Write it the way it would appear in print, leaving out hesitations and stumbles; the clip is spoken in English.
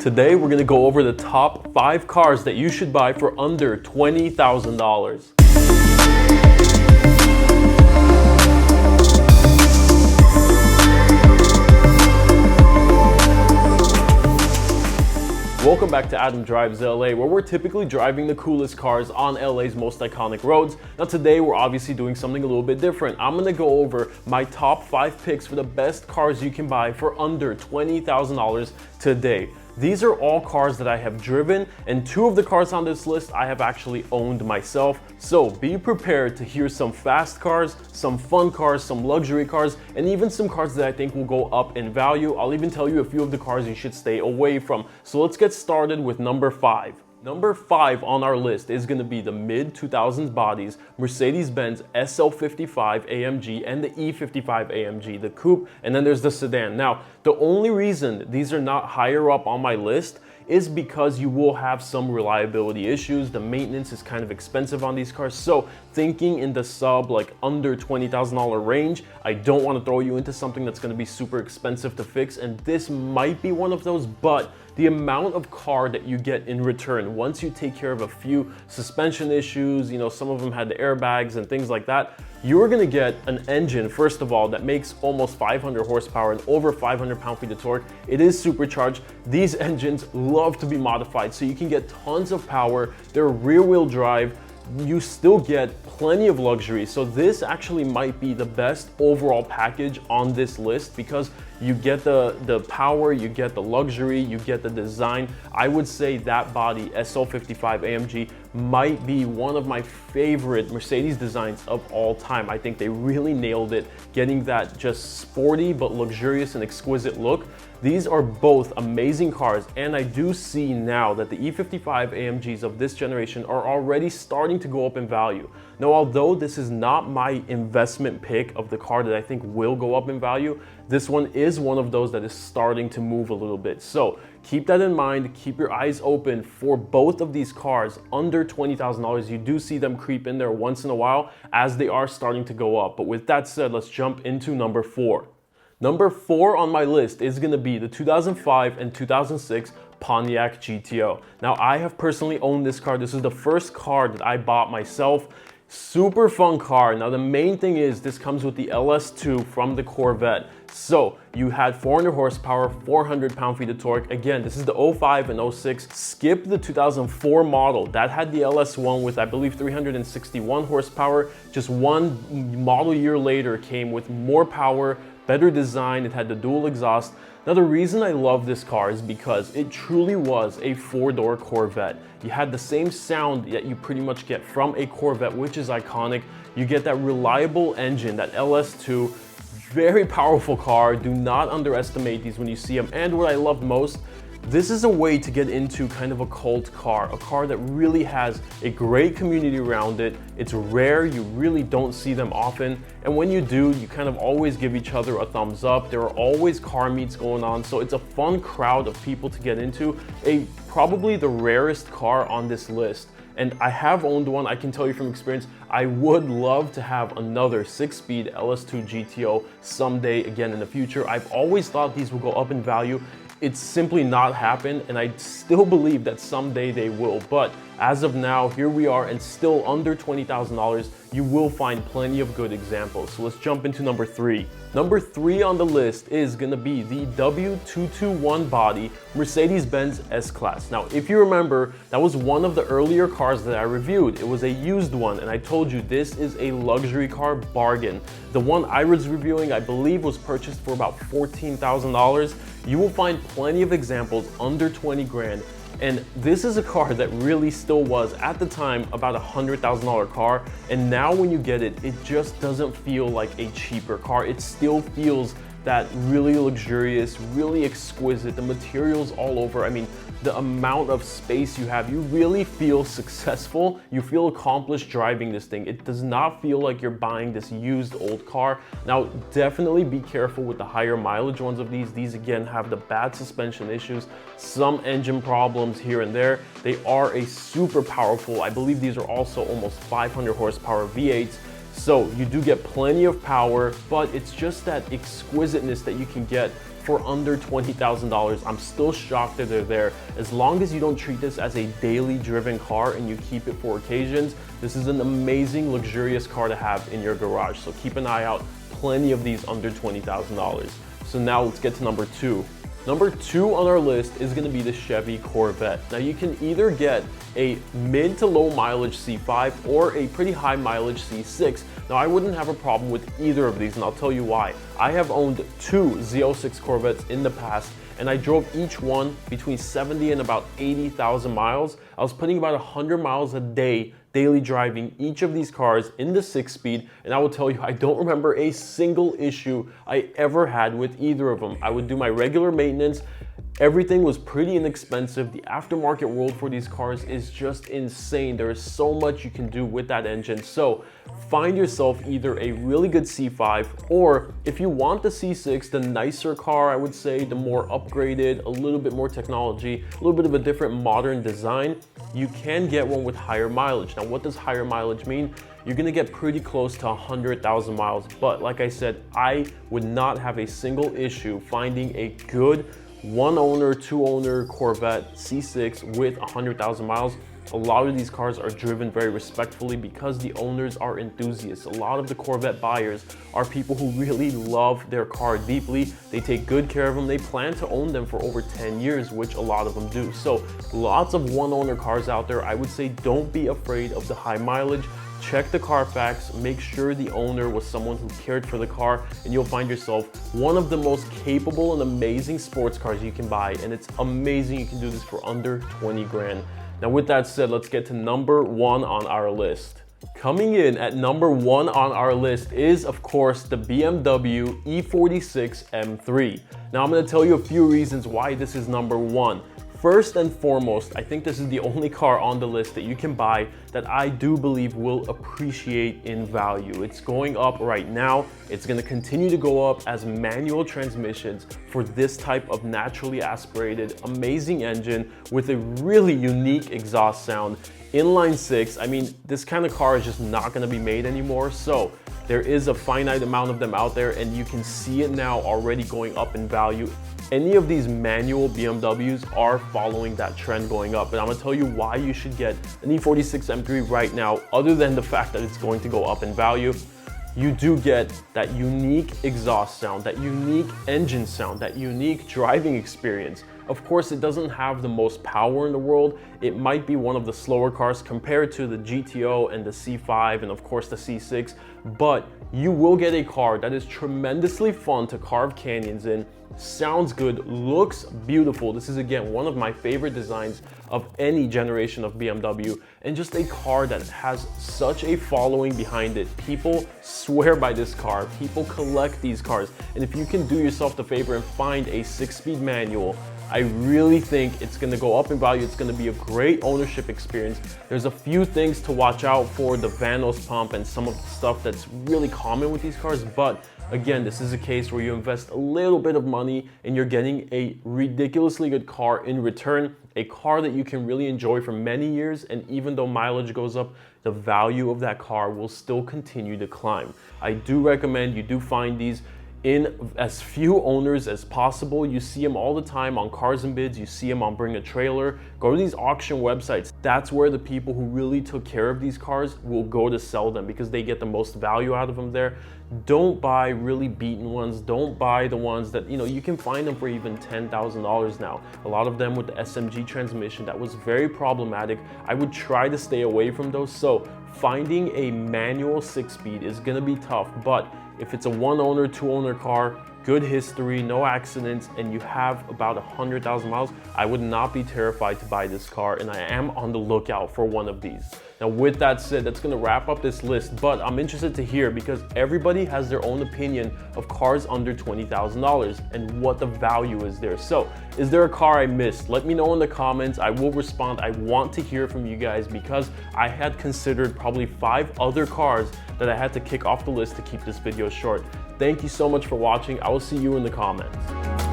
Today we're going to go over the top 5 cars that you should buy for under $20,000. Welcome back to Adam Drives LA, where we're typically driving the coolest cars on LA's most iconic roads. Now today we're obviously doing something a little bit different. I'm gonna go over my top 5 picks for the best cars you can buy for under $20,000 today. These are all cars that I have driven, and 2 of the cars on this list I have actually owned myself. So be prepared to hear some fast cars, some fun cars, some luxury cars, and even some cars that I think will go up in value. I'll even tell you a few of the cars you should stay away from. So let's get started with number 5. Number 5 on our list is going to be the mid-2000s bodies Mercedes-Benz SL55 AMG and the E55 AMG, the coupe, and then there's the sedan. Now, the only reason these are not higher up on my list is because you will have some reliability issues. The maintenance is kind of expensive on these cars. So thinking in the sub, like under $20,000 range, I don't want to throw you into something that's going to be super expensive to fix. And this might be one of those, but the amount of car that you get in return once you take care of a few suspension issues, you know, some of them had the airbags and things like that, you're gonna get an engine, first of all, that makes almost 500 horsepower and over 500 pound-feet of torque. It is supercharged. These engines love to be modified, so you can get tons of power. They're rear-wheel drive. You still get plenty of luxury. So this actually might be the best overall package on this list because you get the power, you get the luxury, you get the design. I would say that body, SL55 AMG, might be one of my favorite Mercedes designs of all time. I think they really nailed it, getting that just sporty but luxurious and exquisite look. These are both amazing cars, and I do see now that the E55 AMGs of this generation are already starting to go up in value. Now, although this is not my investment pick of the car that I think will go up in value, this one is one of those that is starting to move a little bit. So keep that in mind, keep your eyes open for both of these cars under $20,000. You do see them creep in there once in a while as they are starting to go up. But with that said, let's jump into number 4. Number 4 on my list is going to be the 2005 and 2006 Pontiac GTO. Now, I have personally owned this car. This is the first car that I bought myself. Super fun car. Now, the main thing is this comes with the LS2 from the Corvette. So you had 400 horsepower, 400 pound-feet of torque. Again, this is the 05 and 06. Skip the 2004 model. That had the LS1 with, I believe, 361 horsepower. Just one model year later came with more power, better design. It had the dual exhaust. Now, the reason I love this car is because it truly was a 4-door Corvette. You had the same sound that you pretty much get from a Corvette, which is iconic. You get that reliable engine, that LS2, very powerful car. Do not underestimate these when you see them. And what I loved most, this is a way to get into kind of a cult car, a car that really has a great community around it. It's rare, you really don't see them often. And when you do, you kind of always give each other a thumbs up. There are always car meets going on. So it's a fun crowd of people to get into. Probably the rarest car on this list. And I have owned one. I can tell you from experience, I would love to have another 6-speed LS2 GTO someday again in the future. I've always thought these will go up in value. It's simply not happened, and I still believe that someday they will. But as of now, here we are, and still under $20,000, you will find plenty of good examples. So let's jump into number 3. Number 3 on the list is gonna be the W221 body Mercedes-Benz S-Class. Now, if you remember, that was one of the earlier cars that I reviewed. It was a used one, and I told you this is a luxury car bargain. The one I was reviewing, I believe, was purchased for about $14,000. You will find plenty of examples under 20 grand. And this is a car that really still was, at the time, about a $100,000 car. And now when you get it, it just doesn't feel like a cheaper car. It still feels that really luxurious, really exquisite, the materials all over. I mean, the amount of space you have, you really feel successful. You feel accomplished driving this thing. It does not feel like you're buying this used old car. Now, definitely be careful with the higher mileage ones of these. These again have the bad suspension issues, some engine problems here and there. They are a super powerful, I believe these are also almost 500 horsepower V8s. So you do get plenty of power, but it's just that exquisiteness that you can get for under $20,000. I'm still shocked that they're there. As long as you don't treat this as a daily driven car and you keep it for occasions, this is an amazing, luxurious car to have in your garage. So keep an eye out, plenty of these under $20,000. So now let's get to number 2. Number 2 on our list is gonna be the Chevy Corvette. Now you can either get a mid to low mileage C5 or a pretty high mileage C6. Now I wouldn't have a problem with either of these, and I'll tell you why. I have owned 2 Z06 Corvettes in the past, and I drove each one between 70 and about 80,000 miles. I was putting about 100 miles a day daily driving each of these cars in the 6-speed, and I will tell you, I don't remember a single issue I ever had with either of them. I would do my regular maintenance. Everything was pretty inexpensive. The aftermarket world for these cars is just insane. There is so much you can do with that engine. So find yourself either a really good C5, or if you want the C6, the nicer car, I would say, the more upgraded, a little bit more technology, a little bit of a different modern design, you can get one with higher mileage. Now, what does higher mileage mean? You're gonna get pretty close to 100,000 miles. But like I said, I would not have a single issue finding a good 1-owner, 2-owner Corvette C6 with 100,000 miles. A lot of these cars are driven very respectfully because the owners are enthusiasts. A lot of the Corvette buyers are people who really love their car deeply. They take good care of them. They plan to own them for over 10 years, which a lot of them do. So lots of 1-owner cars out there. I would say don't be afraid of the high mileage. Check the Carfax, make sure the owner was someone who cared for the car, and you'll find yourself one of the most capable and amazing sports cars you can buy. And it's amazing you can do this for under 20 grand. Now with that said, let's get to number 1 on our list. Coming in at number 1 on our list is, of course, the BMW E46 M3. Now I'm gonna tell you a few reasons why this is number 1. First and foremost, I think this is the only car on the list that you can buy that I do believe will appreciate in value. It's going up right now. It's going to continue to go up as manual transmissions for this type of naturally aspirated, amazing engine with a really unique exhaust sound. Inline 6, I mean, this kind of car is just not going to be made anymore. So there is a finite amount of them out there, and you can see it now already going up in value. Any of these manual BMWs are following that trend going up, and I'm gonna tell you why you should get an E46 M3 right now, other than the fact that it's going to go up in value. You do get that unique exhaust sound, that unique engine sound, that unique driving experience. Of course, it doesn't have the most power in the world. It might be one of the slower cars compared to the GTO and the C5 and of course the C6, but you will get a car that is tremendously fun to carve canyons in, sounds good, looks beautiful. This is again one of my favorite designs of any generation of BMW, and just a car that has such a following behind it. People swear by this car, people collect these cars, and if you can do yourself the favor and find a 6-speed manual, I really think it's gonna go up in value. It's gonna be a great ownership experience. There's a few things to watch out for, the Vanos pump and some of the stuff that's really common with these cars, but again, this is a case where you invest a little bit of money and you're getting a ridiculously good car in return, a car that you can really enjoy for many years, and even though mileage goes up, the value of that car will still continue to climb. I do recommend you do find these in as few owners as possible. You see them all the time on Cars and Bids, you see them on Bring a Trailer. Go to these auction websites. That's where the people who really took care of these cars will go to sell them because they get the most value out of them there. Don't buy really beaten ones. Don't buy the ones that, you know, you can find them for even $10,000 now. A lot of them with the SMG transmission, that was very problematic. I would try to stay away from those. So finding a manual 6-speed is gonna be tough, but if it's a 1-owner, 2-owner car, good history, no accidents, and you have about 100,000 miles, I would not be terrified to buy this car, and I am on the lookout for one of these. Now with that said, that's gonna wrap up this list, but I'm interested to hear because everybody has their own opinion of cars under $20,000 and what the value is there. So is there a car I missed? Let me know in the comments. I will respond. I want to hear from you guys because I had considered probably 5 other cars that I had to kick off the list to keep this video short. Thank you so much for watching. I will see you in the comments.